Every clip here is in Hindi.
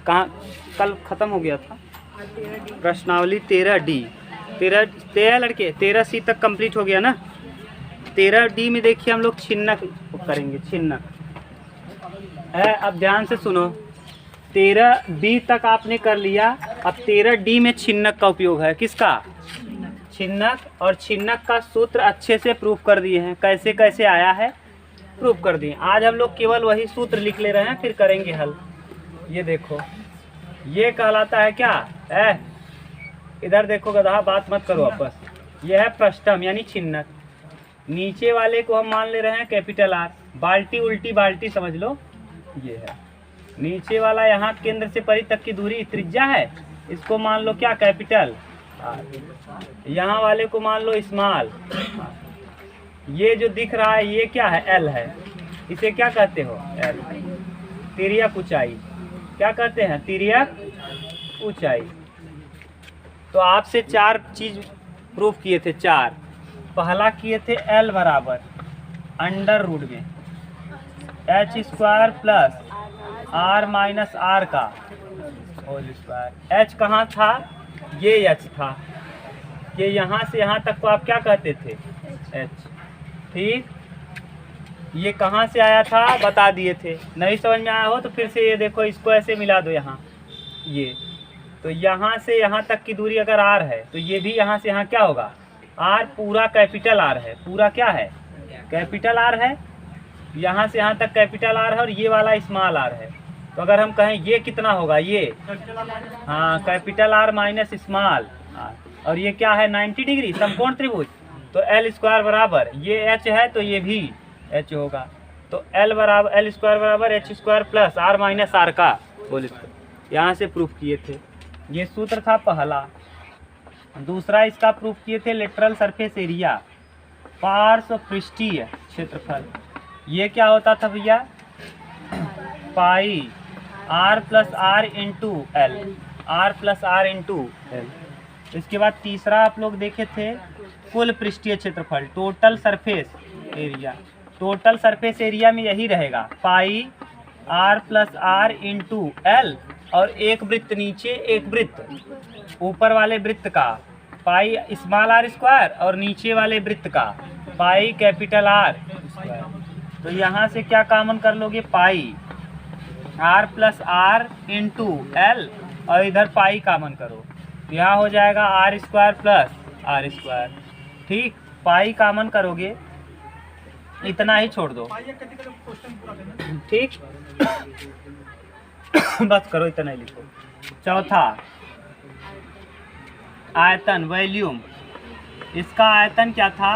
कहाँ कल ख़त्म हो गया था प्रश्नावली 13D। 13 लड़के 13C तक कंप्लीट हो गया ना। 13D में देखिए हम लोग छिन्नक करेंगे। छिन्नक है, अब ध्यान से सुनो। 13B तक आपने कर लिया, अब 13D में छिन्नक का उपयोग है। किसका? छिन्नक। और छिन्नक का सूत्र अच्छे से प्रूफ कर दिए हैं, कैसे कैसे आया है प्रूफ कर दिए। आज हम लोग केवल वही सूत्र लिख ले रहे हैं, फिर करेंगे हल। ये देखो, ये कहलाता है क्या है, इधर देखो गधा, बात मत करो आपस। ये है पृष्ठम यानी छिन्नक। नीचे वाले को हम मान ले रहे हैं कैपिटल आर। बाल्टी उल्टी बाल्टी समझ लो। ये है नीचे वाला, यहाँ केंद्र से परी तक की दूरी त्रिज्या है, इसको मान लो क्या, कैपिटल आर। यहाँ वाले को मान लो स्मॉल। ये जो दिख रहा है ये क्या है, एल है। इसे क्या कहते हो, एल। तिर्यक ऊंचाई क्या कहते हैं, तिर्यक ऊंचाई। तो आपसे 4 चीज प्रूफ किए थे, 4। पहला किए थे एल बराबर अंडर रूट में h² plus r minus r का होल स्क्वायर। h कहाँ था, ये h था। ये यहाँ से यहाँ तक को आप क्या कहते थे, h। ठीक, ये कहाँ से आया था बता दिए थे। नहीं समझ में आया हो तो फिर से ये देखो, इसको ऐसे मिला दो यहाँ। ये तो यहाँ से यहाँ तक की दूरी अगर r है तो ये भी यहाँ से यहाँ क्या होगा, r पूरा कैपिटल R है। पूरा क्या है, कैपिटल R है। यहाँ से यहाँ तक कैपिटल R है और ये वाला स्मॉल r है। तो अगर हम कहें ये कितना होगा, ये हाँ capital R minus small r। और ये क्या है, 90 डिग्री समकोण त्रिभुज। तो L² बराबर ये h है तो ये भी h होगा। तो L स्क्वायर बराबर h² plus r minus r का होल स्क्वायर। यहाँ से प्रूफ किए थे। ये सूत्र था पहला। दूसरा इसका प्रूफ किए थे लेटरल सरफेस एरिया, पार्श्व पृष्ठीय क्षेत्रफल। ये क्या होता था भैया, पाई r plus r into L, r plus r into L. इसके बाद तीसरा आप लोग देखे थे कुल पृष्ठीय क्षेत्रफल, total surface area. Total surface area में यही रहेगा, पाई r plus r into L. और एक वृत्त नीचे, एक वृत्त ऊपर वाले वृत्त का पाई स्मॉल r स्क्वायर और नीचे वाले वृत्त का पाई कैपिटल R स्क्वायर। तो यहाँ से क्या कॉमन कर लोगे, पाई r plus r into L और इधर पाई कॉमन करो, यहाँ हो जाएगा r square plus r square. ठीक, पाई कॉमन करोगे, इतना ही छोड़ दो। ठीक बस करो, इतना ही लिखो। चौथा आयतन, वॉल्यूम। इसका आयतन क्या था,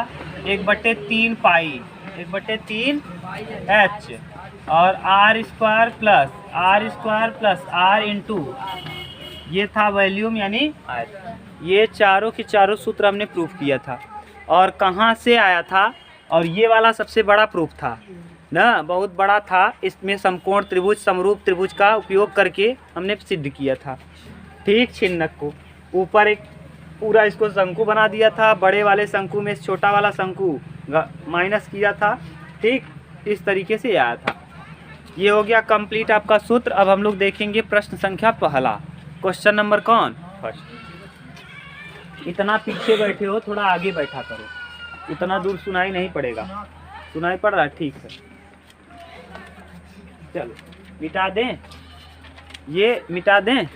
1/3 पाई, 1/3 h और r square plus r into, ये था वॉल्यूम यानी आयतन। ये चारों के चारों सूत्र हमने प्रूफ किया था। और कहाँ से आया था, और ये वाला सबसे बड़ा प्रूफ था ना, बहुत बड़ा था। इसमें समकोण त्रिभुज, समरूप त्रिभुज का उपयोग करके हमने सिद्ध किया था। ठीक, छिन्नक को ऊपर एक पूरा इसको शंकु बना दिया था, बड़े वाले शंकु में छोटा वाला शंकु माइनस किया था। ठीक, इस तरीके से आया था। ये हो गया कंप्लीट आपका सूत्र। अब हम लोग देखेंगे प्रश्न संख्या पहला, क्वेश्चन नंबर कौन, फर्स्ट। इतना पीछे बैठे हो, थोड़ा आगे बैठा करो, इतना दूर सुनाई नहीं पड़ेगा। सुनाई पड़ रहा है, ठीक है। चलो मिटा दें, ये मिटा दें।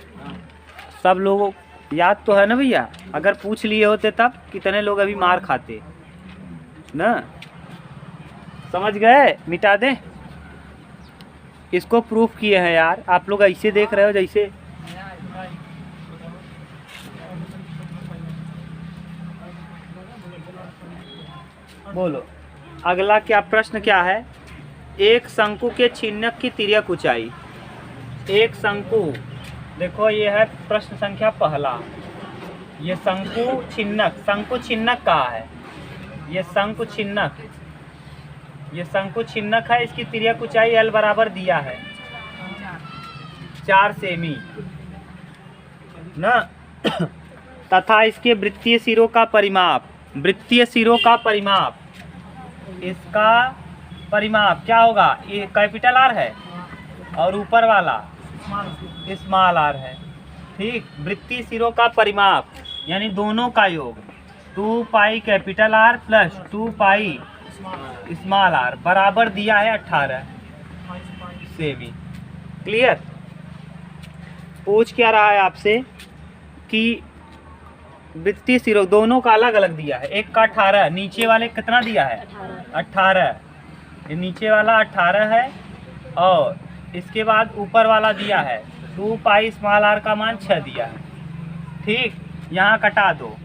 सब लोगों याद तो है ना भैया, अगर पूछ लिए होते तब कितने लोग अभी मार खाते ना। समझ गए, मिटा दें। इसको प्रूफ किए हैं यार, आप लोग ऐसे देख रहे हो जैसे बोलो। अगला क्या प्रश्न क्या है, एक शंकु के छिन्नक की तिर्यक ऊंचाई। एक शंकु, देखो ये है प्रश्न संख्या पहला। ये शंकु छिन्नक कहाँ है, ये शंकु छिन्नक, ये शंकु छिन्नक है। इसकी तिर्यक ऊंचाई L बराबर दिया है 4 सेमी ना। तथा इसके वृत्तीय सिरों का परिमाप, वृत्तीय सिरों का परिमाप, इसका परिमाप क्या होगा, ये कैपिटल R है, और ऊपर वाला स्मॉल आर है। ठीक, वृत्तीय सिरों का परिमाप यानी दोनों का योग 2 pi capital R plus 2 pi small r बराबर दिया है 18 सेमी। क्लियर? पूछ क्या रहा है आपसे कि वृत्तीय सिरों दोनों का अलग अलग दिया है, एक का 18, नीचे वाले कितना दिया है 18, ये नीचे वाला 18 है और इसके बाद ऊपर वाला दिया है 2 पाई स्मॉल आर का मान 6 दिया है। ठीक, यहाँ कटा दो,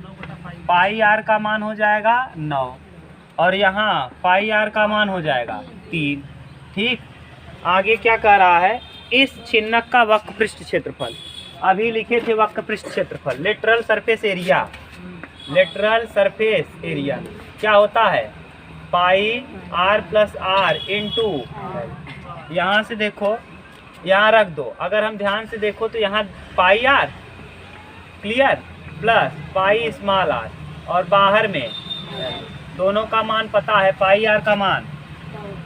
पाई आर का मान हो जाएगा 9 और यहाँ पाई आर का मान हो जाएगा 3। ठीक, आगे क्या कह रहा है, इस छिन्नक का वक्र पृष्ठ क्षेत्रफल, अभी लिखे थे वक्र पृष्ठ क्षेत्रफल, lateral surface area, lateral surface area क्या होता है pi r plus r into, यहाँ से देखो यहाँ रख दो, अगर हम ध्यान से देखो तो यहाँ pi r, clear, plus pi small r और बाहर में दोनों का मान पता है, पाई आर का मान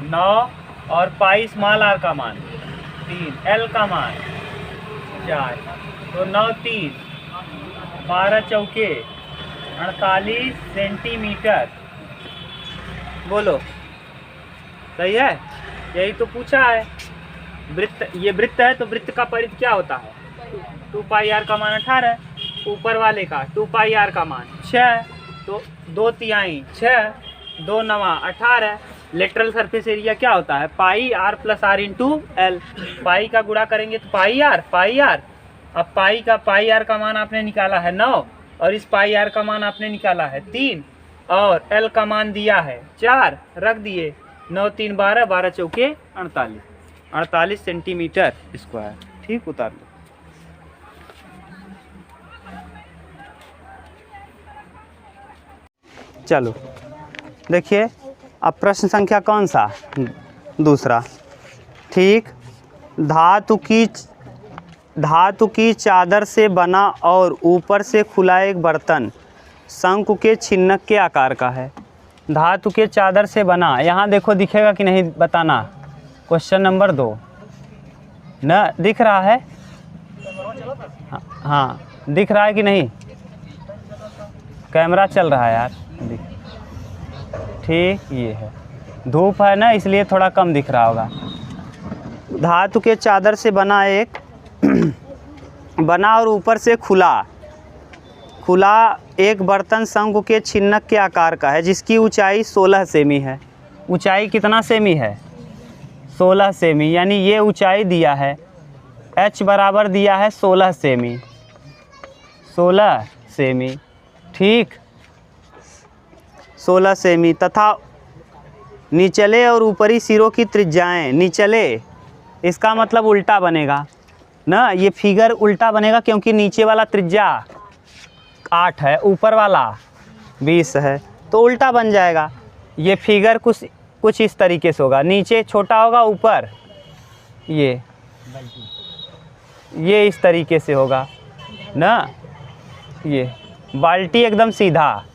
9 और पाई स्मॉल आर का मान 3, एल का मान 4, तो 9 3 12 चौके 48 सेंटीमीटर। बोलो सही है? यही तो पूछा है। वृत्त, ये वृत्त है तो वृत्त का परिधि क्या होता है 2 पाई आर का मान 18, ऊपर वाले का 2 पाई आर का मान 6, तो 2 तिहाई 6, 2 नवा 18। लेटरल सरफेस एरिया क्या होता है pi r plus r into l, pi का गुणा करेंगे तो पाई आर, पाई आर, अब पाई आर का मान आपने निकाला है 9 और इस पाई आर का मान आपने निकाला है 3 और एल का मान दिया है 4, रख दिए, 9 3 12, 12 चौके 48 सेंटीमीटर स्क्वायर। ठीक, उतार लो। चलो देखिए, अब प्रश्न संख्या कौन सा, दूसरा। ठीक, धातु की चादर से बना और ऊपर से खुला एक बर्तन शंकु के छिन्नक के आकार का है। धातु के चादर से बना, यहाँ देखो दिखेगा कि नहीं बताना। क्वेश्चन नंबर 2 न दिख रहा है? हाँ दिख रहा है कि नहीं? कैमरा चल रहा है यार। ठीक, ये है, धूप है ना इसलिए थोड़ा कम दिख रहा होगा। धातु के चादर से बना एक बना और ऊपर से खुला एक बर्तन शंकु के छिन्नक के आकार का है, जिसकी ऊंचाई 16 सेमी है। ऊंचाई कितना सेमी है 16 सेमी, यानी ये ऊंचाई दिया है, h बराबर दिया है 16 सेमी, 16 सेमी। ठीक, 16 सेमी तथा निचले और ऊपरी सिरों की त्रिज्याएं, निचले इसका मतलब उल्टा बनेगा ना, ये फिगर उल्टा बनेगा क्योंकि नीचे वाला त्रिज्या 8 है, ऊपर वाला 20 है, तो उल्टा बन जाएगा। ये फिगर कुछ इस तरीके से होगा, नीचे छोटा होगा, ऊपर ये इस तरीके से होगा ना। ये बाल्टी एकदम सीधा,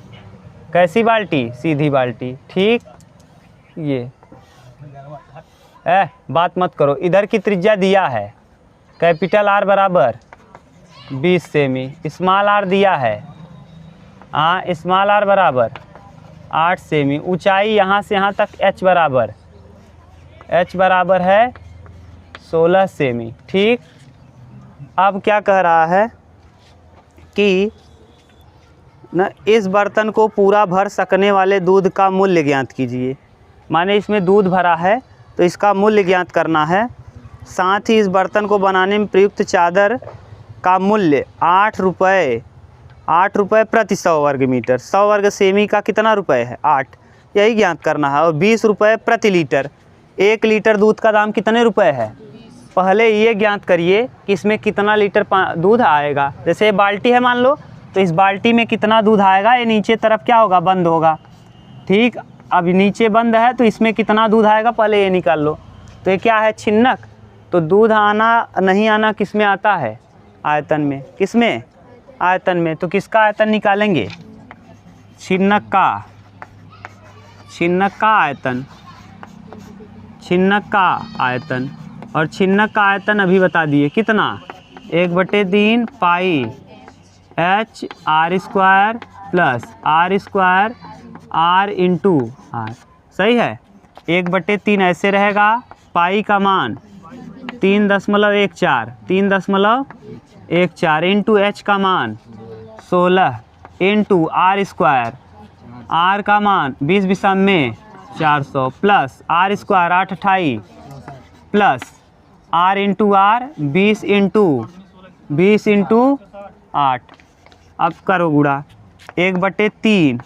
कैसी बाल्टी, सीधी बाल्टी। ठीक, ये बात मत करो, इधर की त्रिज्या दिया है कैपिटल आर बराबर 20 सेमी, स्मॉल आर दिया है, हाँ स्मॉल आर बराबर 8 सेमी, ऊंचाई यहाँ से यहाँ तक h बराबर है 16 सेमी। ठीक, अब क्या कह रहा है कि न इस बर्तन को पूरा भर सकने वाले दूध का मूल्य ज्ञात कीजिए। माने इसमें दूध भरा है तो इसका मूल्य ज्ञात करना है। साथ ही इस बर्तन को बनाने में प्रयुक्त चादर का मूल्य 8 रुपये प्रति 100 वर्ग मीटर, 100 वर्ग सेमी का कितना रुपए है 8, यही ज्ञात करना है। और 20 रुपये प्रति लीटर, 1 लीटर दूध का दाम कितने रुपए है, पहले ये ज्ञात करिए कि इसमें कितना लीटर दूध आएगा। जैसे ये बाल्टी है मान लो, तो इस बाल्टी में कितना दूध आएगा, ये नीचे तरफ क्या होगा, बंद होगा। ठीक, अब नीचे बंद है तो इसमें कितना दूध आएगा पहले ये निकाल लो। तो ये क्या है छिन्नक, तो दूध आना नहीं आना किस में आता है, आयतन में। किस में, आयतन में। तो किसका आयतन निकालेंगे, छिन्नक का आयतन, छिन्नक का आयतन और छिन्नक का आयतन अभी बता दिए कितना, 1/3 pi h r square plus r square r into R. सही है, 1/3 ऐसे रहेगा, पाई का मान 3.14 इंटू h का मान 16 इंटू r स्क्वायर, r का मान 20/400 plus r square 8×28 plus r into R 20 into 8। अब करो गुणा, 1/3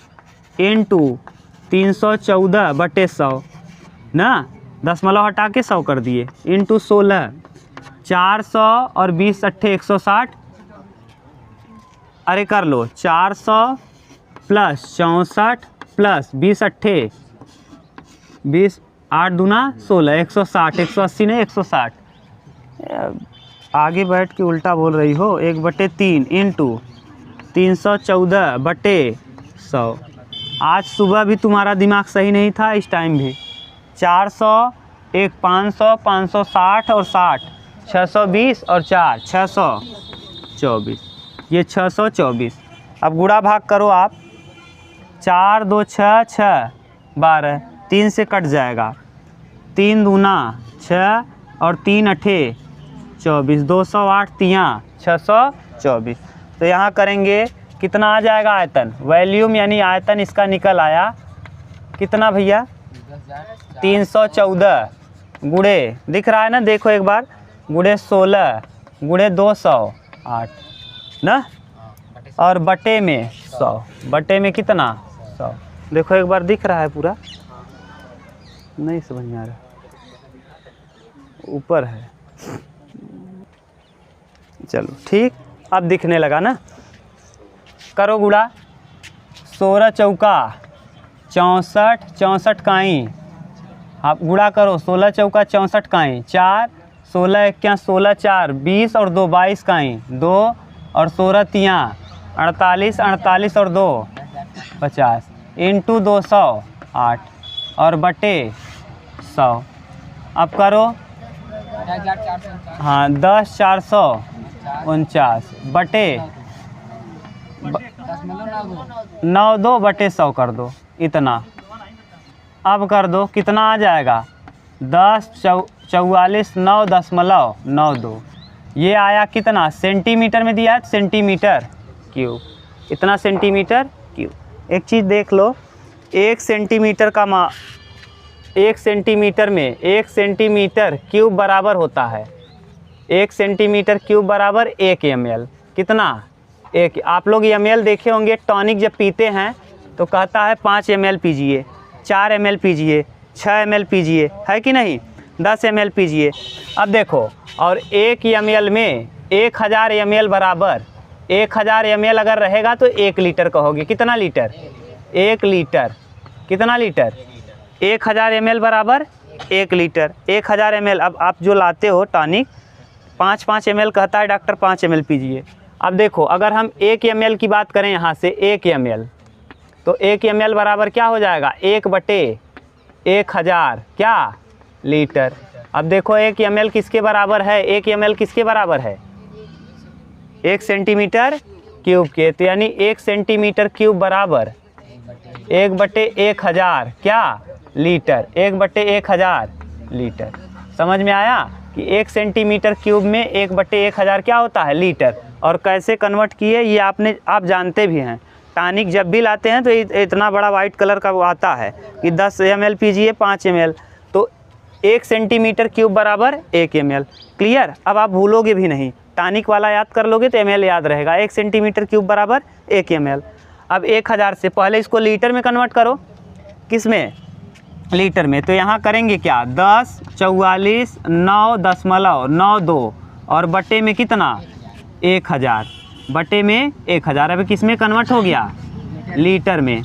इंटू 314/100 ना, दशमलव हटा के 100 कर दिए, इंटू 16, 400 और 20 अट्ठे 160, अरे कर लो 400 प्लस 64 प्लस 20 अट्ठे 20, 8 दूना 16, 160, 180 नहीं 160। आगे बैठ के उल्टा बोल रही हो। 1/3 इंटू 314/100। आज सुबह भी तुम्हारा दिमाग सही नहीं था, इस टाइम भी। 400, एक 500, 560 और 60, 620 और 4, 624। ये 624। अब गुणा भाग करो आप, 4 2 6 6 12, 3 से कट जाएगा, 3 दूना 6 और 3 अठे 24, 208 तियाँ 624। तो यहाँ करेंगे कितना आ जाएगा आयतन, वॉल्यूम यानी आयतन इसका निकल आया कितना भैया, 314 गुणे, दिख रहा है ना, देखो एक बार, गुणे 16 गुणे 208 ना, और बटे में 100, बटे में कितना 100। देखो एक बार दिख रहा है पूरा, नहीं समझ में आ रहा, ऊपर है, चलो ठीक, अब दिखने लगा ना। करो गुणा, 16 चौका 64, 64 काई, आप गुणा करो, 16 चौका 64 काई, 4, 16 इक्या 16 4 20 और 2 22 काई, 2 और 16 तियाँ 48, 48 और 2 50 इंटू 208 और बटे 100। अब करो, हाँ 10 449 बटे 92 बटे 100 कर दो, इतना। अब कर दो, कितना आ जाएगा, 10 44 9.92। ये आया कितना, सेंटीमीटर में दिया है, सेंटीमीटर क्यूब, इतना सेंटीमीटर क्यूब। एक चीज़ देख लो, 1 सेंटीमीटर का 1 सेंटीमीटर में 1 सेंटीमीटर क्यूब बराबर होता है, 1 सेंटीमीटर क्यूब बराबर 1 ml। कितना, एक। आप लोग ml देखे होंगे, टॉनिक जब पीते हैं तो कहता है 5 ml पीजिए, 4 ml पीजिए, 6 ml पीजिए, है कि नहीं, 10 ml पीजिए। अब देखो, और 1 ml में 1000 ml बराबर, 1000 ml अगर रहेगा तो 1 लीटर कहोगे, कितना लीटर, 1 लीटर, कितना लीटर, 1000 ml बराबर 1 लीटर, 1000 ml। अब आप जो लाते हो टॉनिक 5 ml कहता है डॉक्टर, 5 ml पीजिए। अब देखो, अगर हम 1 ml की बात करें यहाँ से, 1 ml, तो 1 ml बराबर क्या हो जाएगा, 1/1000 क्या, लीटर। अब देखो 1 ml किसके बराबर है, 1 ml किसके बराबर है, 1 सेंटीमीटर क्यूब के। तो यानी 1 सेंटीमीटर क्यूब बराबर 1/1000 क्या, लीटर, 1/1000 लीटर। समझ में आया कि 1 सेंटीमीटर क्यूब में 1/1000 क्या होता है, लीटर। और कैसे कन्वर्ट किए ये आप जानते भी हैं। टॉनिक जब भी लाते हैं तो इतना बड़ा वाइट कलर का वो आता है कि 10 ml पीजिए 5 ml, तो 1 सेंटीमीटर क्यूब बराबर 1 ml। क्लियर, अब आप भूलोगे भी नहीं, टॉनिक वाला याद कर लोगे तो ml याद रहेगा, 1 सेंटीमीटर क्यूब बराबर 1 ml। अब 1000 से पहले इसको लीटर में कन्वर्ट करो, किस में, लीटर में। तो यहाँ करेंगे क्या, 10 44 9.92 और बटे में कितना, 1000, बटे में 1000। अब किस में कन्वर्ट हो गया, लीटर में।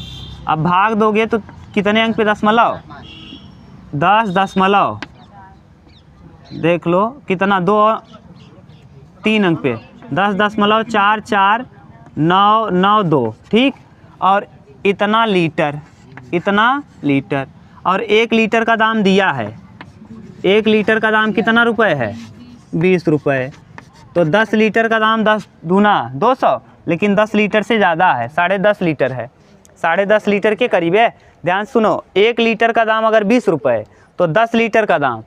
अब भाग दोगे तो कितने अंक पे, दशमलव, 10 दशमलव, देख लो कितना, 2 3 अंक पे, 10.4492, ठीक। और इतना लीटर, इतना लीटर। और 1 लीटर का दाम दिया है, 1 लीटर का दाम कितना रुपए है? 20 रुपये। तो 10 लीटर का दाम 10 दूना 200, लेकिन 10 लीटर से ज़्यादा है, 10.5 लीटर है, 10.5 लीटर के करीब है। ध्यान सुनो, 1 लीटर का दाम अगर 20 रुपये तो 10 लीटर का दाम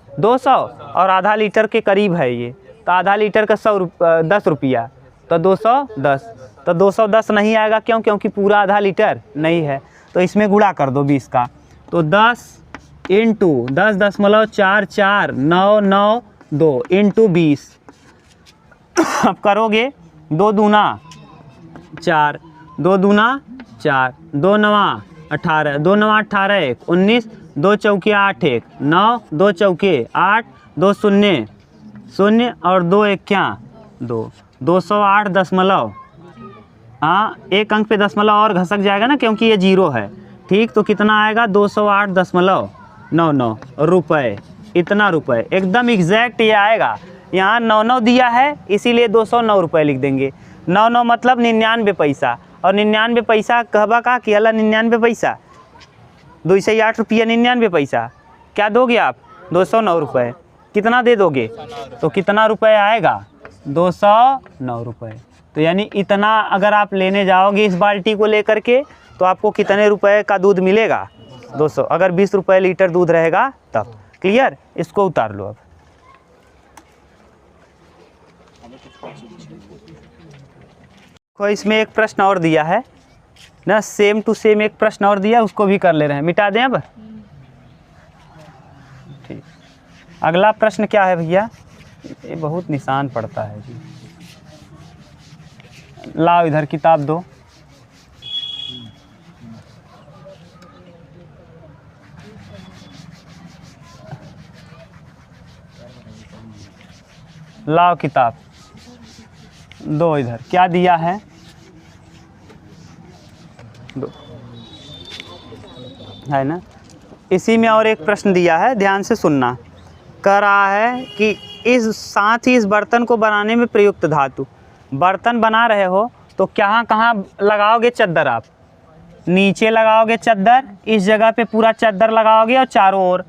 200 और आधा लीटर के करीब है ये, तो आधा लीटर का 10 रुपया, तो 210। तो 210 नहीं आएगा, क्यों? क्योंकि पूरा आधा लीटर नहीं है, तो इसमें गुणा कर दो 20 का। तो 10 इंटू 10.449992 इंटू 20 अब करोगे 2 दूना 4, 2 दूना 4, 2 नवा 18, 2 नवा 18 1 19, 2 चौके 8 1 9, 2 चौके 8, 2 शून्य 0 और 2 एक क्या 2, 208 दशमलव, हाँ 1 अंक पे दशमलव और घसक जाएगा ना, क्योंकि ये 0 है। ठीक, तो कितना आएगा? 208.99 रुपये। इतना रुपये एकदम एग्जैक्ट ये आएगा। यहाँ 99 दिया है, इसीलिए 209 रुपये लिख देंगे। 99 मतलब 99 पैसा, और 99 पैसा कहबा का कि अला 99 पैसा 208 रुपया 99 पैसा। क्या दोगे आप? 209 रुपये। कितना दे दोगे? तो कितना रुपये आएगा? 209 रुपये। तो यानी इतना अगर आप लेने जाओगे इस बाल्टी को लेकर के, तो आपको कितने रुपए का दूध मिलेगा? 200। अगर 20 रुपये लीटर दूध रहेगा तब। क्लियर? इसको उतार लो अब। तो इसमें एक प्रश्न और दिया है ना, सेम टू सेम एक प्रश्न और दिया, उसको भी कर ले रहे हैं। मिटा दें अब? ठीक। अगला प्रश्न क्या है भैया? ये बहुत निशान पड़ता है जी। लाओ इधर किताब दो। लाओ किताब दो इधर। क्या दिया है? दो है ना। इसी में और एक प्रश्न दिया है, ध्यान से सुनना। कह रहा है कि साथ ही इस बर्तन को बनाने में प्रयुक्त धातु। बर्तन बना रहे हो तो कहाँ लगाओगे चद्दर? आप नीचे लगाओगे चद्दर, इस जगह पे पूरा चद्दर लगाओगे और चारों ओर।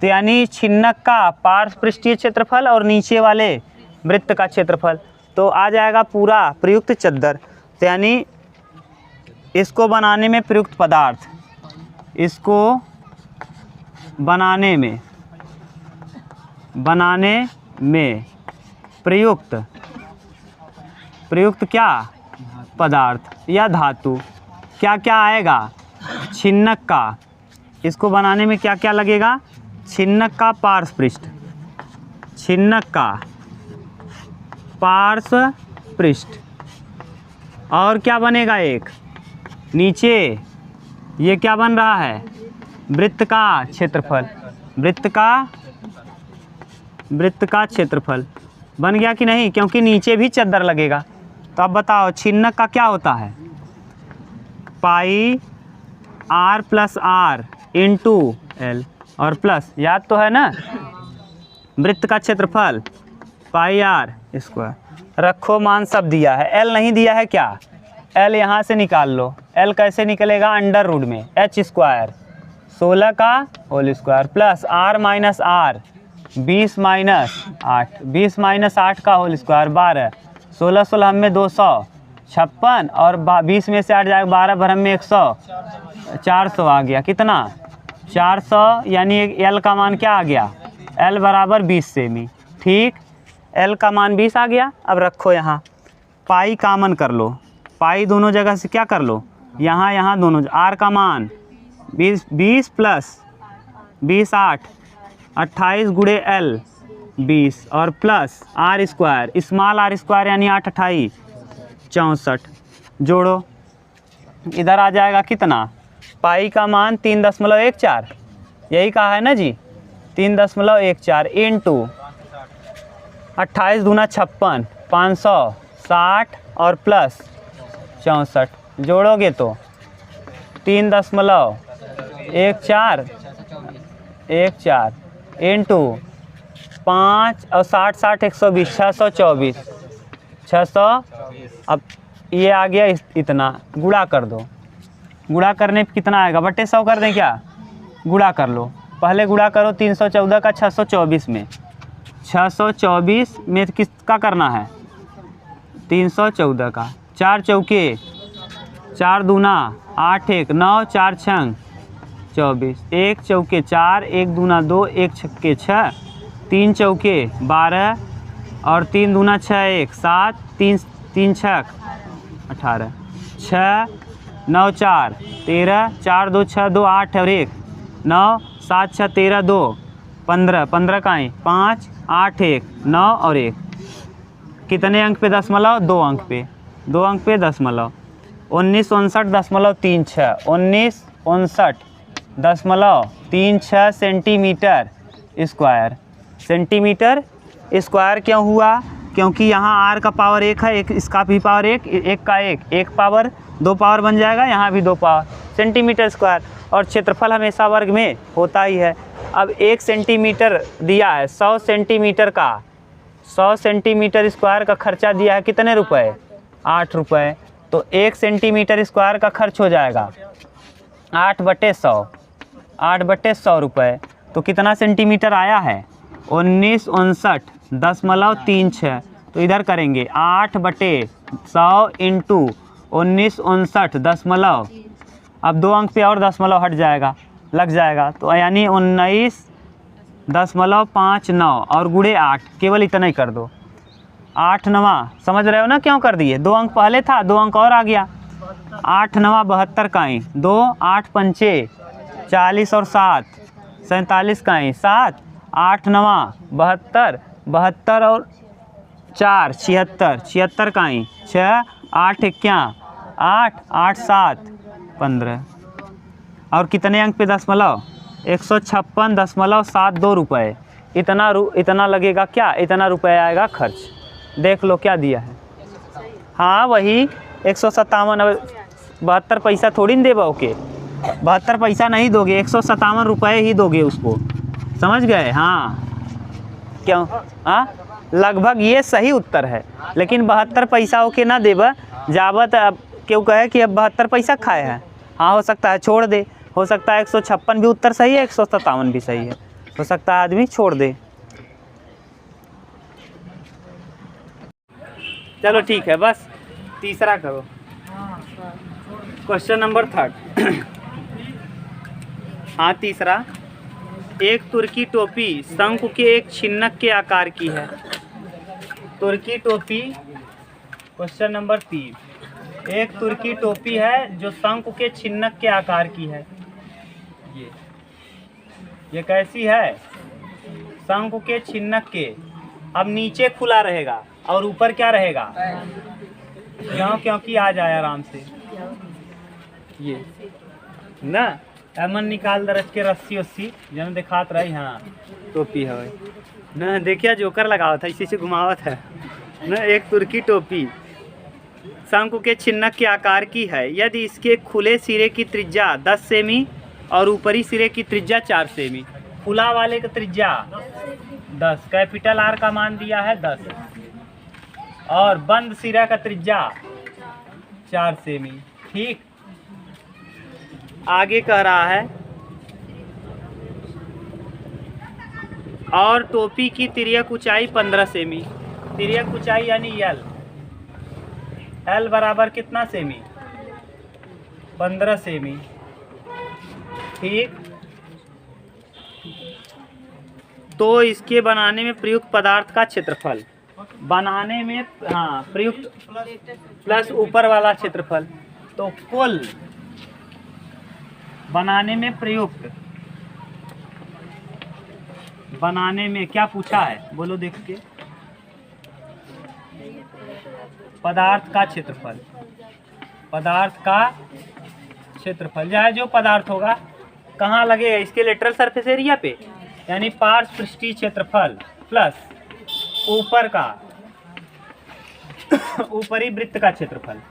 तो यानी छिन्नक का पार्श्व पृष्ठीय क्षेत्रफल और नीचे वाले वृत्त का क्षेत्रफल, तो आ जाएगा पूरा प्रयुक्त चद्दर। तो यानी इसको बनाने में प्रयुक्त पदार्थ, इसको बनाने में प्रयुक्त क्या पदार्थ या धातु, क्या क्या आएगा? छिन्नक का। इसको बनाने में क्या क्या लगेगा? छिन्नक का पार्श्व पृष्ठ, छिन्नक का पार्श्व पृष्ठ, और क्या बनेगा? एक नीचे ये क्या बन रहा है? वृत्त का क्षेत्रफल। वृत्त का क्षेत्रफल बन गया कि नहीं? क्योंकि नीचे भी चद्दर लगेगा। तो अब बताओ छिन्नक का क्या होता है? पाई r plus r into L, और प्लस, याद तो है ना, वृत्त का क्षेत्रफल पाई r स्क्वायर। रखो मान सब दिया है, एल नहीं दिया है क्या? एल यहाँ से निकाल लो। एल कैसे निकलेगा? अंडर रूट में एच स्क्वायर 16 का whole square plus r minus r 20 minus 8, 20 minus 8 का होल स्क्वायर 12, 16 16 में 256 और 20 में से 8 जाएगा 12 भरम में 100, 400 आ गया। कितना? 400। यानी एल का मान क्या आ गया? एल बराबर 20 सेमी। ठीक, एल का मान 20 आ गया। अब रखो यहाँ पाई कॉमन कर लो, पाई दोनों जगह से क्या कर लो? यहाँ दोनों। आर का मान 20 प्लस 20 8, 28 गुणे एल 20 और plus R square, small r square यानी 8 28 64। जोड़ो, इधर आ जाएगा कितना? पाई का मान 3.14, यही कहा है ना जी, 3.14 इंटू 28 दूना 56, 560 और प्लस 64। जोड़ोगे तो 3.14 इंटू 5 और 60 60 120, 624, 600। अब ये आ गया इतना, गुणा कर दो। गुणा करने पे कितना आएगा? बट्टे 100 कर दें क्या? गुणा कर लो। पहले गुणा करो 314 का 624 में, 624 में किसका करना है 314 का, 4 चौके 4 दूना 8 1 9 4 छंग 24, 1 चौके 4 1 दूना 2 1 छक्के 6, 3 चौके 12 और 3 दूना 6 1 7 3 छक 18, 6 9 4 13 4 2 6 2 8 और 1 9 7 6 13 2 15 15 का 5 8 1 9 और 1, कितने अंक पे दशमलव 2 अंक पे, 2 अंक पे दशमलव, 1959.36 1959.36 सेंटीमीटर स्क्वायर। सेंटीमीटर स्क्वायर क्यों हुआ, क्योंकि यहाँ आर का पावर 1 है, एक इसका भी पावर 1, एक का 1 पावर 2 पावर बन जाएगा, यहाँ भी 2 पावर, सेंटीमीटर स्क्वायर। और क्षेत्रफल हमेशा वर्ग में होता ही है। अब 1 सेंटीमीटर दिया है, 100 सेंटीमीटर का 100 सेंटीमीटर स्क्वायर का खर्चा दिया है कितने रुपए 8 रुपये, तो 1 सेंटीमीटर स्क्वायर का खर्च हो जाएगा 8/100 रुपये। तो कितना सेंटीमीटर आया है 1959.36। तो इधर करेंगे 8/100 इंटू 1959 अब 2 अंक पे और दशमलव हट जाएगा, लग जाएगा, तो यानी 19.59 और गुणे 8, केवल इतना ही कर दो 8 9, समझ रहे हो ना क्यों कर दिए, 2 अंक पहले था 2 अंक और आ गया, 8 9 72 का 2 8 पंचे 40 और 7 47 का 7 8 9 72 72 और 4 76 76 का 6 8 1 8 8 7 15 और कितने अंक पे दशमलव 156.72 रुपये। इतना लगेगा क्या, इतना रुपये आएगा खर्च। देख लो क्या दिया है, हाँ वही 157 72 पैसा थोड़ी न देबा ओके, 72 पैसा नहीं दोगे, 157 रुपये ही दोगे उसको, समझ गए। हाँ क्यों, हाँ लगभग ये सही उत्तर है, लेकिन 72 पैसा ओके ना देबा जावत, अब क्यों कहे कि अब 72 पैसा खाए हैं। हाँ हो सकता है छोड़ दे, हो सकता है 156 भी उत्तर सही है, 157 भी सही है, हो सकता है आदमी छोड़ दे। चलो ठीक है, बस तीसरा करो, क्वेश्चन नंबर 3। हाँ तीसरा, एक तुर्की टोपी शंकु के एक छिन्नक के आकार की है। तुर्की टोपी, क्वेश्चन नंबर 3, एक तुर्की टोपी है जो शंकु के छिन्नक के आकार की है। ये कैसी है, शंकु के छिन्नक के। अब नीचे खुला रहेगा और ऊपर क्या रहेगा, क्यों, क्योंकि आ जाए आराम से ये ना, एमन निकाल दरज के रस्सी उस्सी जन दिखात रही। हाँ टोपी है ना, देखिए जोकर लगावत है, इसी से घुमावत है ना। एक तुर्की टोपी शंकु के छिन्नक के आकार की है यदि इसके खुले सिरे की त्रिज्या 10 सेमी और ऊपरी सिरे की त्रिज्या 4 सेमी। खुला वाले का त्रिज्या 10, कैपिटल आर का मान दिया है 10, और बंद सिरा का त्रिज्या 4 सेमी। ठीक, आगे कह रहा है और टोपी की तिर्यक ऊंचाई 15 सेमी। तिर्यक ऊंचाई यानी एल बराबर कितना सेमी, 15 सेमी। ठीक, तो इसके बनाने में प्रयुक्त पदार्थ का क्षेत्रफल, बनाने में हाँ प्रयुक्त प्लस ऊपर वाला क्षेत्रफल, तो कुल बनाने में प्रयुक्त, बनाने में क्या पूछा है बोलो देख के, पदार्थ का क्षेत्रफल, पदार्थ का क्षेत्रफल चाहे जो पदार्थ होगा कहाँ लगेगा, इसके लेटरल सरफेस एरिया पे, यानी पार्श्व पृष्ठीय क्षेत्रफल प्लस ऊपर का ऊपरी वृत्त का क्षेत्रफल,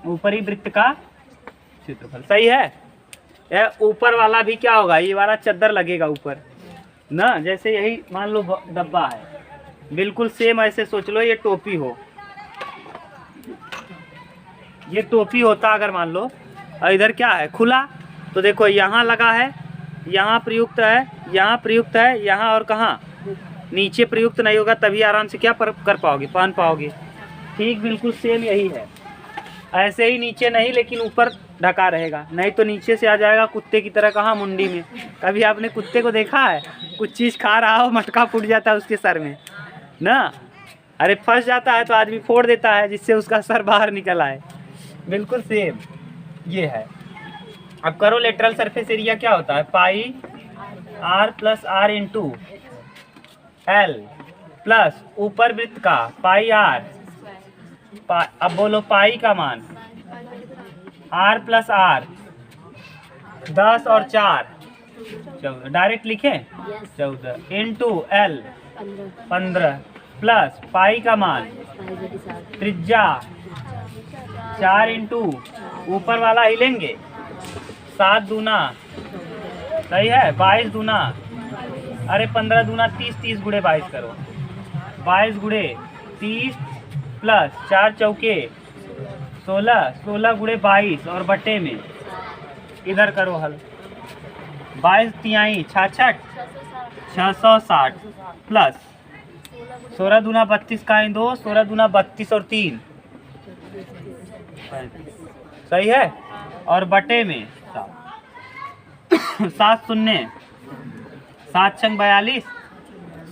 ऊपरी वृत्त का क्षेत्रफल। सही है। यह ऊपर वाला भी क्या होगा, ये वाला चद्दर लगेगा ऊपर ना, जैसे यही मान लो डब्बा है, बिल्कुल सेम ऐसे सोच लो ये टोपी हो, ये टोपी होता अगर मान लो, और इधर क्या है खुला, तो देखो यहाँ लगा है यहाँ प्रयुक्त है, यहाँ प्रयुक्त है, यहाँ और कहाँ नीचे प्रयुक्त नहीं होगा, तभी आराम से क्या कर पाओगे, पहन पाओगे। ठीक बिल्कुल सेम यही है। ऐसे ही नीचे नहीं लेकिन ऊपर ढका रहेगा, नहीं तो नीचे से आ जाएगा कुत्ते की तरह, कहाँ मुंडी में। कभी आपने कुत्ते को देखा है, कुछ चीज़ खा रहा हो, मटका फूट जाता है उसके सर में ना, अरे फंस जाता है तो आदमी फोड़ देता है जिससे उसका सर बाहर निकल आए। बिल्कुल सेम ये है। अब करो लेटरल सरफेस एरिया क्या होता है, pi r plus r into l plus ऊपर वृत्त का पाई आर, अब बोलो पाई का मान आर प्लस आर 10 और 4 14, डायरेक्ट लिखें 14 इंटू एल 15 प्लस पाई का मान त्रिज्या 4 इंटू ऊपर वाला ही लेंगे 7 दूना, सही है, 22 दूना, अरे 15 दूना 30, 30 गुणे 22 करो, 22 गुणे 30 प्लस 4 चौके 16, 16 गुणे 22 और बटे में इधर करो हल, 22 तिहाई 66 660 प्लस 16 दूना 32 का 2, 16 दूना 32 और 3 सही है, और बटे में 7 शून्य 7 छंग 42,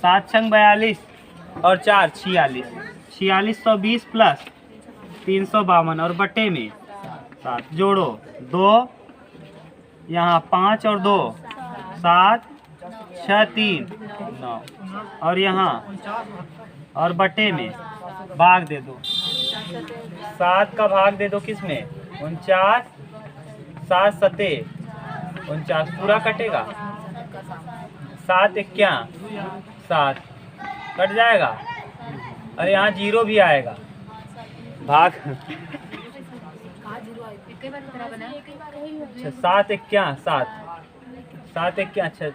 7 छंग 42 और 4 46, 4620 प्लस 352 और बटे में 7 जोड़ो 2 यहाँ 5 और 2 7 6 3 9 और यहाँ और बटे में भाग दे दो, 7 का भाग दे दो किस में 49, 7 सते 49 पूरा कटेगा, 7 इक्या 7 कट जाएगा, अरे यहाँ 0 भी आएगा भाग 7 इक्या 7 7 इक्या, अच्छा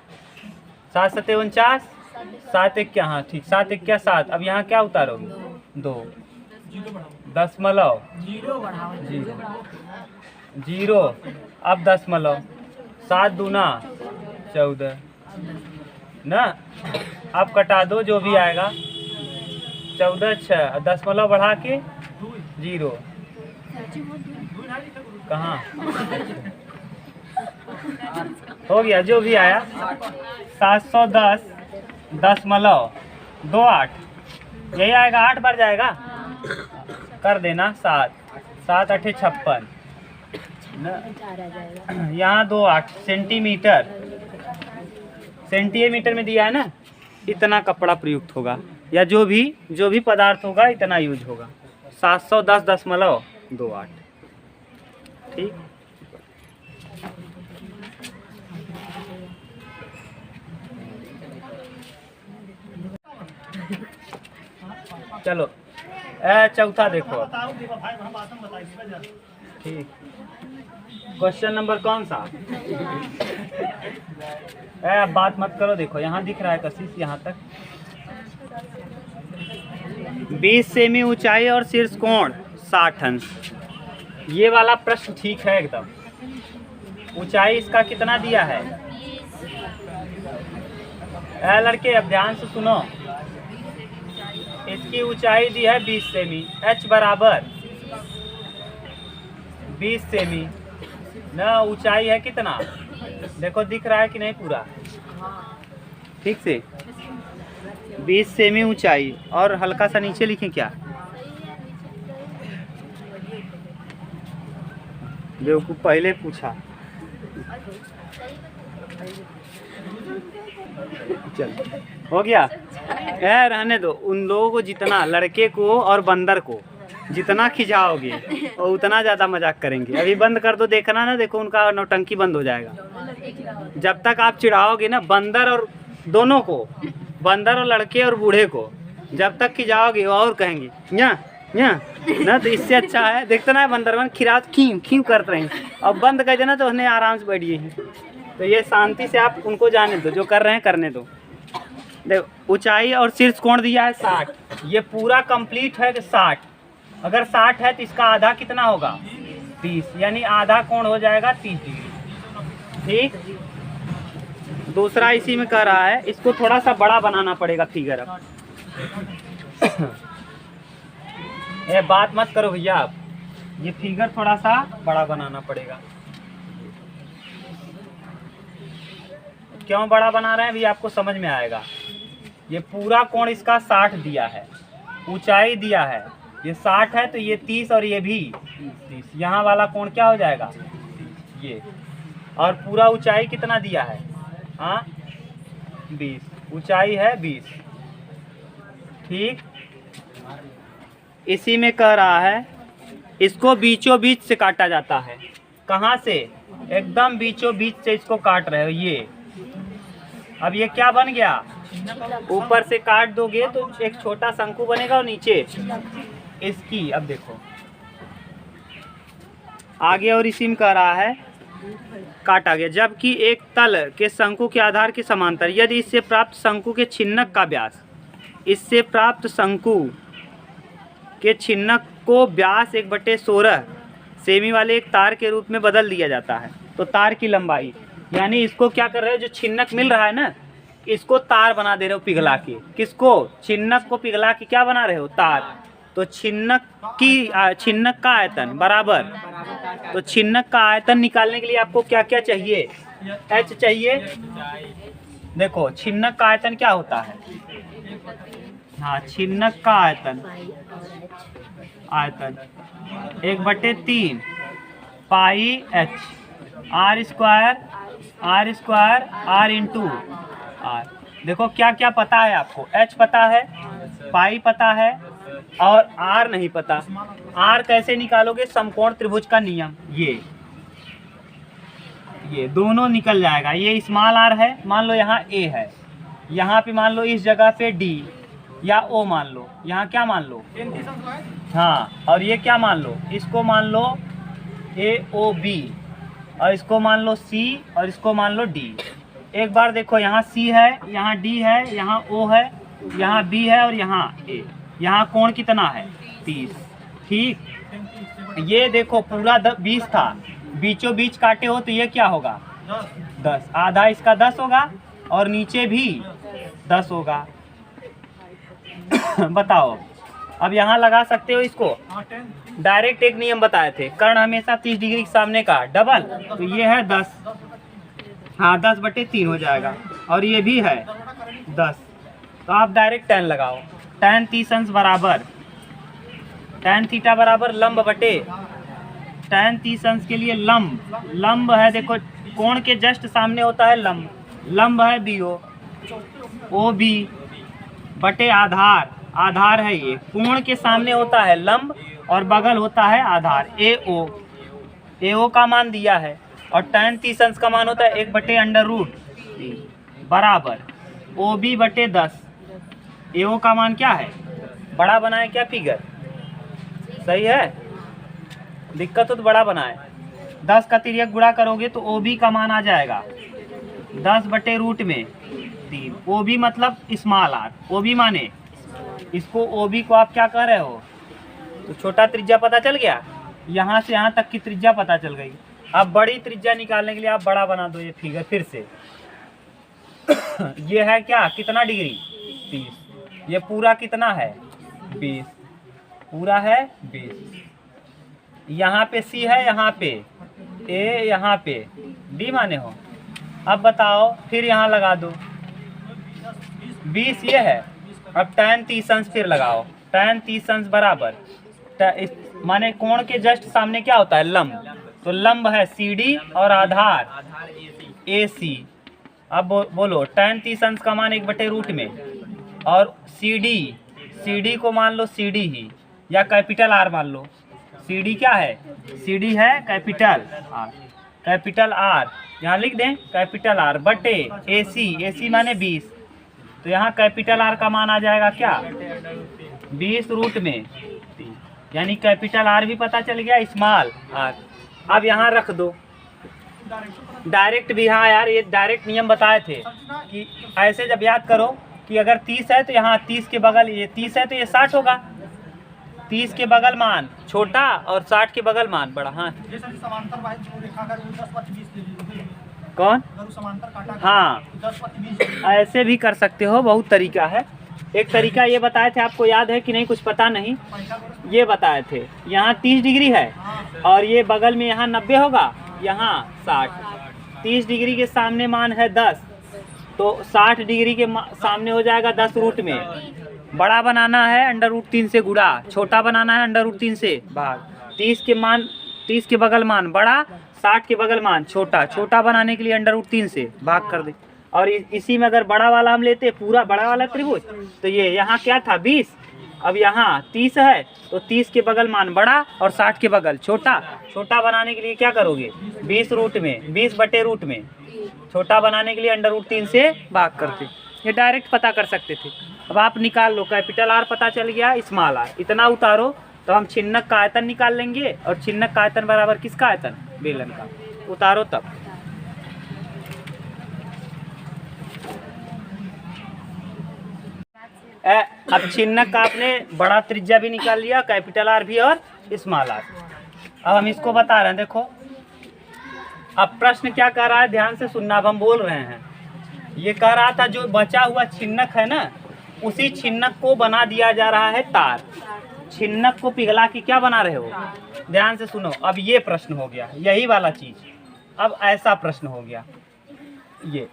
7 सते 49, 7 इक्या, हाँ ठीक, 7 इक्या 7, अब यहाँ क्या उतारोगे 2 दशमलव 0, अब दशमलव 7 दूना 14 ना, अब कटा दो जो भी आएगा 14 6 दशमलव बढ़ा के 0 कहाँ हो गया, जो भी आया 710 दशमलव 28 यही आएगा, 8 बार जाएगा, कर देना 7 7 8 56 यहाँ 2 8 सेंटीमीटर, सेंटीमीटर में दिया है ना, इतना कपड़ा प्रयुक्त होगा या जो भी पदार्थ होगा इतना यूज होगा, 710.28 ठीक। चलो चौथा देखो ठीक, क्वेश्चन नंबर कौन सा, अब बात मत करो, देखो यहाँ दिख रहा है कशिश, यहाँ तक 20 सेमी ऊंचाई और शीर्ष कोण 60 अंश, ये वाला प्रश्न ठीक है एकदम। ऊंचाई इसका कितना दिया है, लड़के अब ध्यान से सुनो, इसकी ऊंचाई दी है 20 सेमी, h बराबर 20 सेमी ना, ऊंचाई है कितना, देखो दिख रहा है कि नहीं पूरा ठीक से, 20 सेमी ऊंचाई, और हल्का सा नीचे लिखें क्या, बेवकूफ पहले पूछा, चल हो गया, रहने दो, उन लोगों को जितना, लड़के को और बंदर को जितना खिंचाओगे और उतना ज़्यादा मजाक करेंगे। अभी बंद कर दो, देखना ना, देखो उनका नौटंकी बंद हो जाएगा। जब तक आप चिढ़ाओगे ना बंदर और दोनों को, बंदर और लड़के और बूढ़े को, जब तक खिंचाओगे और कहेंगे या ना, तो इससे अच्छा है, देखते ना बंदरवन खिरात खीं खीं करते रहे, अब बंद कर देना तो उन्हें आराम से बैठिए हैं। तो ये शांति से आप उनको जाने दो, जो कर रहे हैं करने दो। देखो ऊंचाई और शीर्ष कोण दिया है 60, ये पूरा कंप्लीट है कि 60, अगर 60 है तो इसका आधा कितना होगा 30, यानी आधा कोण हो जाएगा 30 डिग्री ठीक। दूसरा इसी में कह रहा है, इसको थोड़ा सा बड़ा बनाना पड़ेगा फिगर। अब ये बात मत करो भैया आप, ये फिगर थोड़ा सा बड़ा बनाना पड़ेगा। क्यों बड़ा बना रहे हैं अभी आपको समझ में आएगा। ये पूरा कोण इसका 60 दिया है, ऊंचाई दिया है, ये 60 है तो ये 30 और ये भी 30। यहाँ वाला कोण क्या हो जाएगा ये, और पूरा ऊंचाई कितना दिया है, हाँ 20, ऊंचाई है 20। ठीक, इसी में कह रहा है इसको बीचों बीच से काटा जाता है। कहाँ से, एकदम बीचों बीच से इसको काट रहे हो ये। अब ये क्या बन गया, ऊपर से काट दोगे तो एक छोटा शंकु बनेगा और नीचे इसकी, अब देखो आगे और इसी में कह रहा है काटा गया। जबकि एक तल के शंकु के आधार के समांतर यदि इससे प्राप्त शंकु के छिन्नक का व्यास, इससे प्राप्त शंकु के छिन्नक को व्यास 1/16 सेमी वाले एक तार के रूप में बदल दिया जाता है। तो तार की लंबाई, यानी इसको क्या कर रहे हो, जो छिन्नक मिल रहा है ना, इसको तार बना दे रहे हो पिघला के। किसको, छिन्नक को पिघला के क्या बना रहे हो, तार। तो छिन्नक का आयतन बराबर, तो छिन्नक का आयतन निकालने के लिए आपको क्या क्या चाहिए, h चाहिए। देखो छिन्नक का आयतन क्या होता है, हाँ छिन्नक का आयतन 1/3 pi h r square r into r। देखो क्या क्या पता है आपको, h पता है, पाई पता है और r नहीं पता। r कैसे निकालोगे, समकोण त्रिभुज का नियम, ये दोनों निकल जाएगा। ये स्मॉल r है, मान लो यहाँ a है, यहाँ पे मान लो इस जगह पे d या o मान लो, यहाँ क्या मान लो, हाँ, और ये क्या मान लो, इसको मान लो AOB और इसको मान लो C और इसको मान लो D। एक बार देखो यहाँ C है, यहाँ D है, यहाँ O है, यहाँ B है और यहाँ A। यहाँ कोण कितना है 30। ठीक, ये देखो पूरा 20 था, बीचों बीच काटे हो तो ये क्या होगा 10, आधा इसका 10 होगा और नीचे भी 10 होगा। बताओ, अब यहाँ लगा सकते हो इसको, डायरेक्ट एक नियम बताए थे, कर्ण हमेशा 30 डिग्री के सामने का डबल, तो ये है 10, हाँ 10/3 हो जाएगा और ये भी है 10। तो आप डायरेक्ट tan लगाओ, tan 30 अंश बराबर tan थीटा बराबर लंब बटे tan 30 अंश के लिए लंब है, देखो कोण के जस्ट सामने होता है लंब है OB बटे आधार है, ये कोण के सामने होता है लंब और बगल होता है आधार AO का मान दिया है और tan 30 अंश का मान होता है 1/√3 बराबर OB बटे 10। AO का मान क्या है, बड़ा बनाए क्या फिगर, सही है, दिक्कत हो तो बड़ा बनाए। 10 का तिर्यक गुणा करोगे तो OB का मान आ जाएगा 10/√3। OB मतलब स्मॉल r, OB माने इसको, OB को आप क्या कह रहे हो, तो छोटा त्रिज्या पता चल गया, यहाँ से यहाँ तक की त्रिज्या पता चल गई। अब बड़ी त्रिज्या निकालने के लिए आप बड़ा बना दो ये फिगर फिर से। ये है क्या, कितना डिग्री 30, ये पूरा कितना है 20, पूरा है 20। यहाँ पे C है, यहाँ पे A, यहाँ पे D माने हो। अब बताओ, फिर यहाँ लगा दो 20 ये है। अब tan 30 अंश फिर लगाओ, tan 30 अंश बराबर माने कोण के जस्ट सामने क्या होता है लंब, तो लंब है CD और आधार AC। अब बोलो tan 30 अंश का मान 1/√3 में और CD को मान लो CD ही या कैपिटल R मान लो। CD क्या है, CD है कैपिटल R, यहाँ लिख दें कैपिटल R बटे AC माने 20, तो यहाँ कैपिटल R का मान आ जाएगा क्या 20√3, यानी कैपिटल R भी पता चल गया, स्मॉल r। अब यहाँ रख दो डायरेक्ट भी, हाँ यार ये डायरेक्ट नियम बताए थे कि ऐसे जब याद करो कि अगर 30 है तो यहाँ 30 के बगल, ये 30 है तो ये 60 होगा, 30 के बगल मान छोटा और 60 के बगल मान बड़ा। हाँ कौन? हाँ, ऐसे भी कर सकते हो, बहुत तरीका है। एक तरीका ये बताए थे, आपको याद है कि नहीं कुछ पता नहीं, ये बताए थे यहाँ 30 डिग्री है और ये बगल में यहाँ 90 होगा, यहाँ 60। 30 डिग्री के सामने मान है 10, तो 60 डिग्री के सामने हो जाएगा 10 रूट में। बड़ा बनाना है √3 से गुणा, छोटा बनाना है √3 से भाग। 30 के बगल मान बड़ा, 60 के बगल मान छोटा। छोटा बनाने के लिए √3 से भाग कर दे। और इसी में अगर बड़ा वाला हम लेते, पूरा बड़ा वाला त्रिभुज, तो ये यहाँ क्या था 20, अब यहाँ 30 है, तो 30 के बगल मान बड़ा और 60 के बगल छोटा। छोटा बनाने के लिए क्या करोगे, 20 रूट में, 20 बटे रूट में। छोटा बनाने के लिए √3 से भाग करते, ये डायरेक्ट पता कर सकते थे। अब आप निकाल लो, कैपिटल आर पता चल गया, स्मॉल आर इतना उतारो, तो हम छिन्नक का आयतन निकाल लेंगे। और छिन्नक का आयतन बराबर किसका आयतन, बेलन का। उतारो तब। अब छिन्नक का आपने बड़ा त्रिज्या भी निकाल लिया, कैपिटल आर भी और स्मॉल आर। अब हम इसको बता रहे हैं, देखो अब प्रश्न क्या कह रहा है, ध्यान से सुनना। अब हम बोल रहे हैं, ये कह रहा था जो बचा हुआ छिन्नक है ना, उसी छिन्नक को बना दिया जा रहा है तार। छिन्नक को पिघला के क्या बना रहे हो, ध्यान से सुनो। अब ये प्रश्न हो गया, यही वाला चीज। अब ऐसा प्रश्न हो गया, ये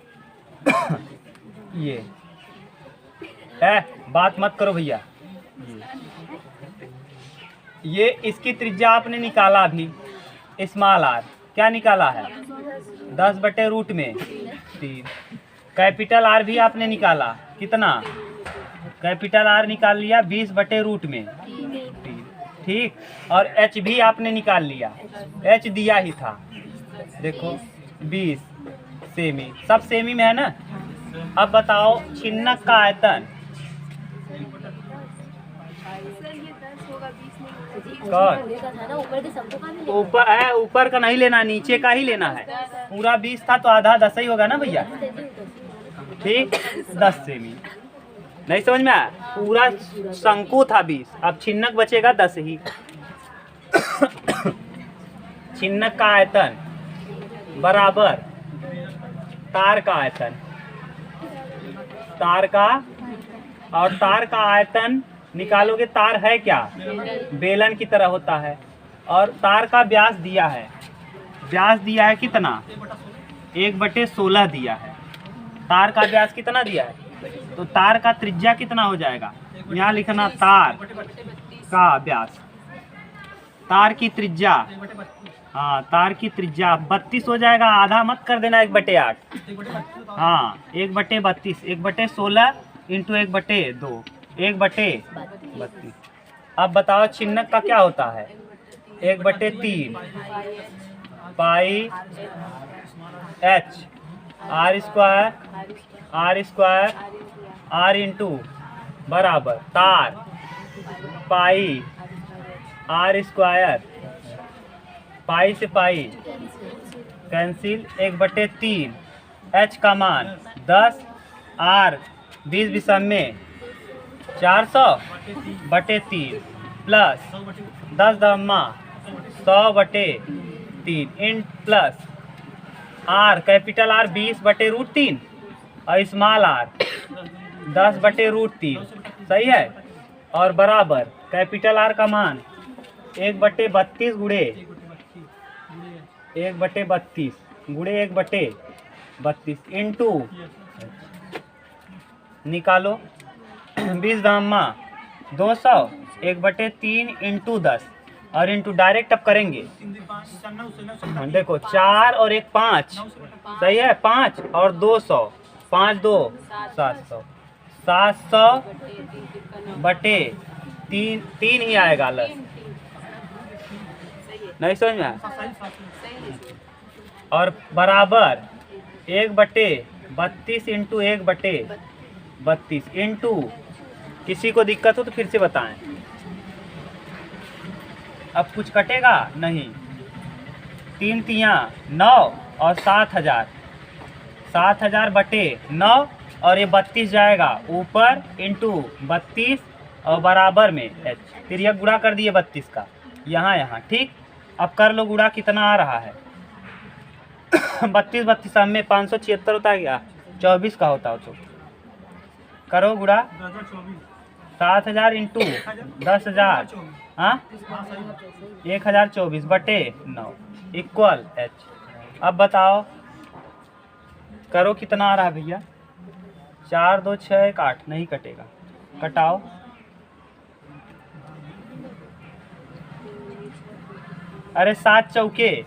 बात मत करो भैया। ये इसकी त्रिज्या आपने निकाला अभी, स्मॉल आर क्या निकाला है, 10 बटे रूट में 3। कैपिटल आर भी आपने निकाला, कितना, कैपिटल आर निकाल लिया 20 बटे रूट में 3, ठीक। और एच भी आपने निकाल लिया, एच दिया ही था, देखो 20 सेमी, सब सेमी में है ना। अब बताओ छिन्नक का आयतन, ऊपर है, ऊपर का नहीं लेना, नीचे का ही लेना है। पूरा 20 था तो आधा 10 ही होगा ना भैया, ठीक, 10 सेमी। नहीं समझ में आया, पूरा शंकु था 20, अब छिन्नक बचेगा 10 ही। छिन्नक का आयतन बराबर तार का आयतन, तार का, और तार का आयतन निकालोगे, तार है क्या, बेलन की तरह होता है। और तार का व्यास दिया है, व्यास दिया है कितना, 1/16 दिया है। तार का व्यास कितना दिया है, तो तार का त्रिज्या कितना हो जाएगा, यहाँ लिखना तार का व्यास, तार की त्रिज्या, हाँ तार की त्रिज्या 32 हो जाएगा। आधा मत कर देना 1/8, हाँ 1/32, 1/16 इंटू 1/2, 1/32। अब बताओ छिन्नक का क्या होता है, 1/3 pi h r square r into बराबर तार पाई r स्क्वायर, पाई से पाई कैंसिल, 1/3 h का मान 10, r 20 विषम 400/3 प्लस 10 दम्मा 100/3 in plus are, capital R 20/√3 और स्मॉल आर 10/√3, सही है। और बराबर कैपिटल आर का मान 1/32 गुणे 1/32 इंटू, निकालो 20 दामा 200, 1/3 इंटू 10 और इंटू डायरेक्ट अब करेंगे। देखो 4 और 1 5, सही है, 5 और 200, 5 2 700, 700/3 ही आएगा लस, नहीं समझ में आया। और बराबर 1/32 इंटू 1/32 इंटू, किसी को दिक्कत हो तो फिर से बताएं। अब कुछ कटेगा नहीं, 3 तियाँ 9 और 7000, 7000/9 और ये 32 जाएगा ऊपर इंटू 32 और बराबर में h, तिर्यक गुणा कर दिए 32 का यहाँ, ठीक। अब कर लो गुणा, कितना आ रहा है 32 32 में 576 होता है क्या? 24 का होता हो तो करो गुड़ा 7000 इंटू 10,000 हाँ 1024 बटे 9 इक्वल h। अब बताओ करो कितना आ रहा है भैया? 4 2 6 1 8 नहीं कटेगा, कटाओ। अरे 7 चौके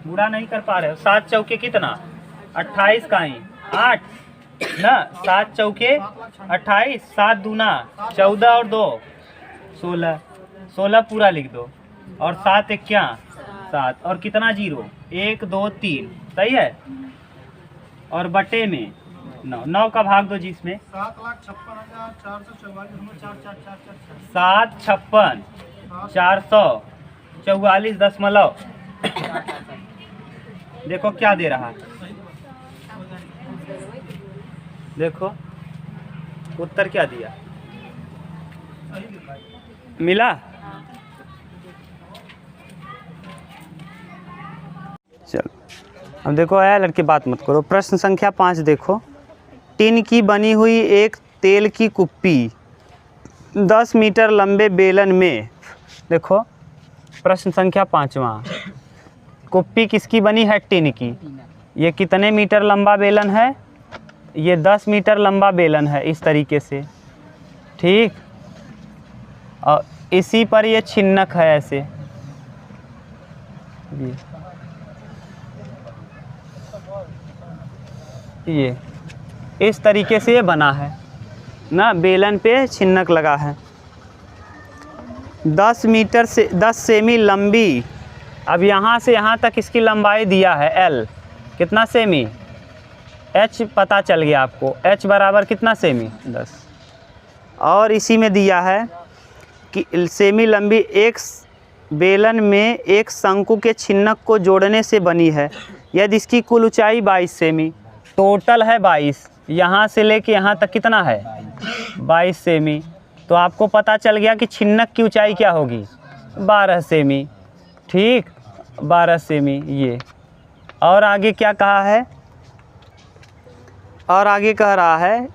बुरा नहीं कर पा रहे हो। 7 चौके कितना? 28 का ही 8 ना, 7 चौके 28, 7 दूना 14 और 2 16, 16 पूरा लिख दो और 7 एक क्या 7 और कितना 0 1 2 3 सही है। और बटे में 9, 9 का भाग दो जिसमें 756,444 देखो क्या दे रहा है, देखो उत्तर क्या दिया, मिला। चलो अब देखो है लड़के बात मत करो। प्रश्न संख्या 5 देखो। टिन की बनी हुई एक तेल की कुप्पी 10 मीटर लंबे बेलन में, देखो प्रश्न संख्या 5वां, कुप्पी किसकी बनी है? टिन की। ये कितने मीटर लंबा बेलन है? ये 10 मीटर लंबा बेलन है इस तरीके से, ठीक। और इसी पर ये छिन्नक है ऐसे, ये इस तरीके से ये बना है ना, बेलन पे छिन्नक लगा है। 10 मीटर से 10 सेमी लंबी, अब यहाँ से यहाँ तक इसकी लंबाई दिया है L, कितना सेमी? H पता चल गया आपको, H बराबर कितना सेमी? 10। और इसी में दिया है कि सेमी लंबी एक बेलन में एक शंकु के छिन्नक को जोड़ने से बनी है, यदि इसकी कुल ऊंचाई 22 सेमी, टोटल है 22, यहाँ से लेके यहाँ तक कितना है? 22 सेमी। तो आपको पता चल गया कि छिन्नक की ऊंचाई क्या होगी? 12 सेमी, ठीक, 12 सेमी ये। और आगे क्या कहा है? और आगे कह रहा है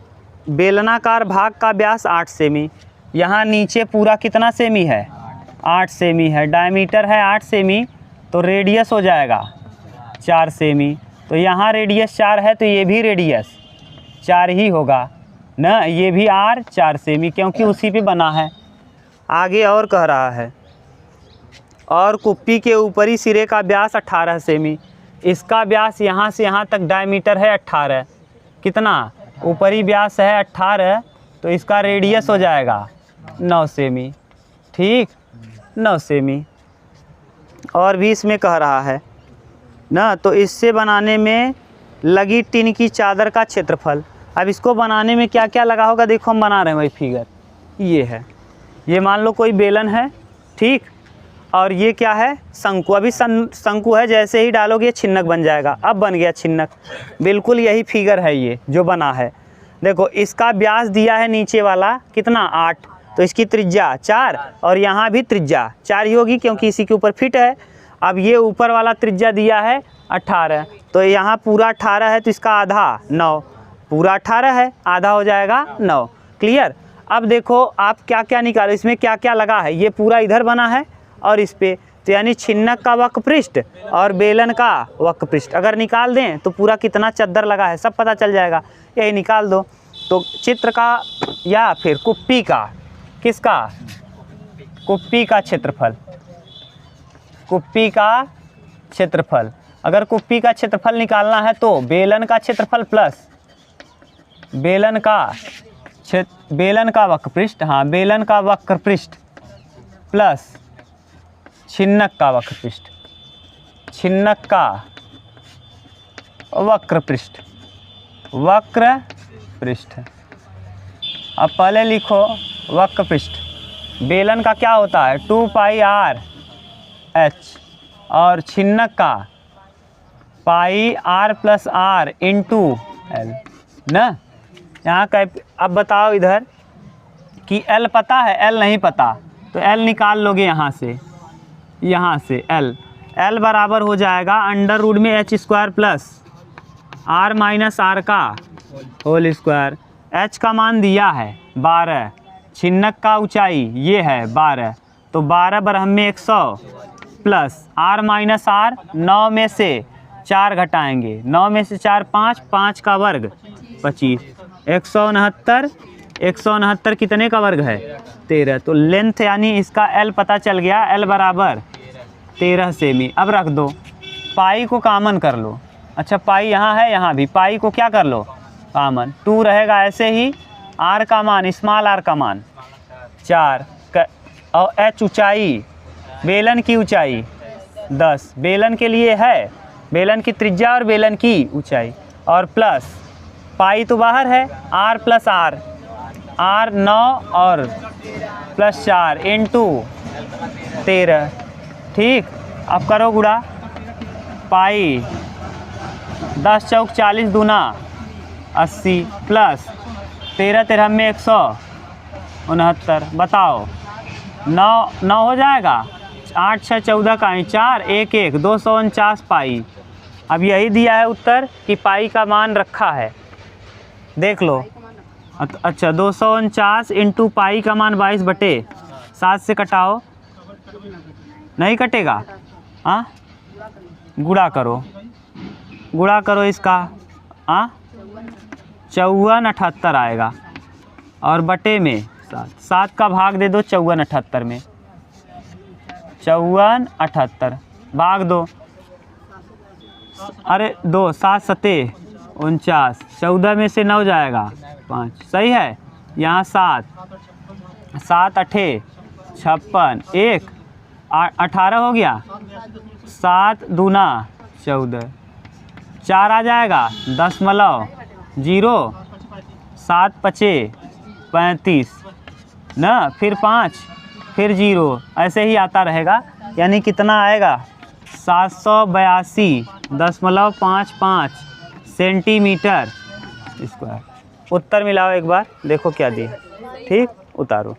बेलनाकार भाग का व्यास 8 सेमी, यहाँ नीचे पूरा कितना सेमी है? 8 सेमी है। डायमीटर है 8 सेमी, तो रेडियस हो जाएगा 4 सेमी। तो यहाँ रेडियस 4 है तो ये भी रेडियस 4 ही होगा ना, ये भी R 4 सेमी क्योंकि उसी पे बना है। आगे और कह रहा है और कुप्पी के ऊपरी सिरे का व्यास 18 सेमी, इसका व्यास यहाँ से यहाँ तक डायमीटर है 18, कितना? ऊपरी व्यास है 18, तो इसका रेडियस हो जाएगा 9 सेमी, ठीक, 9 सेमी। और भी इसमें कह रहा है ना, तो इससे बनाने में लगी टिन की चादर का क्षेत्रफल। अब इसको बनाने में क्या क्या लगा होगा, देखो हम बना रहे हैं वही फिगर, ये है, ये मान लो कोई बेलन है, ठीक, और ये क्या है? शंकु। अभी शंकु है, जैसे ही डालोगे छिन्नक बन जाएगा। अब बन गया छिन्नक, बिल्कुल यही फिगर है ये जो बना है। देखो इसका व्यास दिया है नीचे वाला कितना? 8, तो इसकी त्रिज्या 4 और यहाँ भी त्रिज्या 4 ही होगी क्योंकि इसी के ऊपर फिट है। अब ये ऊपर वाला त्रिज्या दिया है 18, तो यहाँ पूरा 18 है तो इसका आधा 9, पूरा 18 है, आधा हो जाएगा 9। क्लियर? अब देखो आप क्या क्या निकालो, इसमें क्या क्या लगा है, ये पूरा इधर बना है और इस पे, तो यानी छिन्नक का वक्र पृष्ठ और बेलन का वक्र पृष्ठ अगर निकाल दें तो पूरा कितना चद्दर लगा है सब पता चल जाएगा। यही निकाल दो। तो चित्र का या फिर कुप्पी का, किसका? कुप्पी का क्षेत्रफल, कुप्पी का क्षेत्रफल। अगर कुप्पी का क्षेत्रफल निकालना है तो बेलन का क्षेत्रफल प्लस बेलन का वक्र पृष्ठ, हाँ बेलन का वक्र पृष्ठ प्लस छिन्नक का वक्र पृष्ठ, छिन्नक का वक्र पृष्ठ, वक्र पृष्ठ। अब पहले लिखो वक्र पृष्ठ, बेलन का क्या होता है? 2 पाई r h और छिन्नक का पाई r plus r into l ना। यहाँ का अब बताओ इधर कि l पता है, l नहीं पता, तो l निकाल लोगे यहाँ से L L बराबर हो जाएगा अंडर रूट में h square plus r minus r का होल स्क्वायर। h का मान दिया है 12, छिन्नक का ऊंचाई ये है 12, तो 12 बरहम में 100 प्लस r माइनस r, 9 में से 4 घटाएंगे, 9 में से 4 5, 5 का वर्ग 25, 169, 169 कितने का वर्ग है 13। तो लेंथ यानी इसका L पता चल गया, L बराबर 13 सेमी। अब रख दो, पाई को कामन कर लो। अच्छा पाई यहाँ है, यहाँ भी, पाई को क्या कर लो कामन, 2 रहेगा ऐसे ही। r का मान, स्मॉल r का मान 4 और h ऊंचाई, बेलन की ऊंचाई 10, बेलन के लिए है, बेलन की त्रिज्या और बेलन की ऊंचाई, और प्लस पाई तो बाहर है, r प्लस r, r 9 और प्लस 4 इंटू 13। ठीक, अब करो गुणा, पाई 10 चौक 40 दूना 80 प्लस 13 13 में 169, बताओ 9 हो जाएगा, 8 6 14 का 4, 1 1 249 पाई। अब यही दिया है उत्तर कि पाई का मान रखा है, देख लो। अच्छा 249 इंटू पाई का मान 22/7 से कटाओ, नहीं कटेगा, हाँ गुणा करो, गुणा करो इसका, हाँ 54 78 आएगा, और बटे में 7 का भाग दे दो 54 78 में, 54 78 भाग दो, अरे 2 7 7 49, 14 में से 9 जाएगा 5, सही है। यहाँ 7 7 8 56, 1 18 हो गया, 7 दूना 14, 4 आ जाएगा 0.0, 7 5 35 ना, फिर 5, फिर 0, ऐसे ही आता रहेगा। यानी कितना आएगा 782.55 सेंटीमीटर स्क्वायर। उत्तर मिलाओ एक बार, देखो क्या दिया। ठीक, उतारो।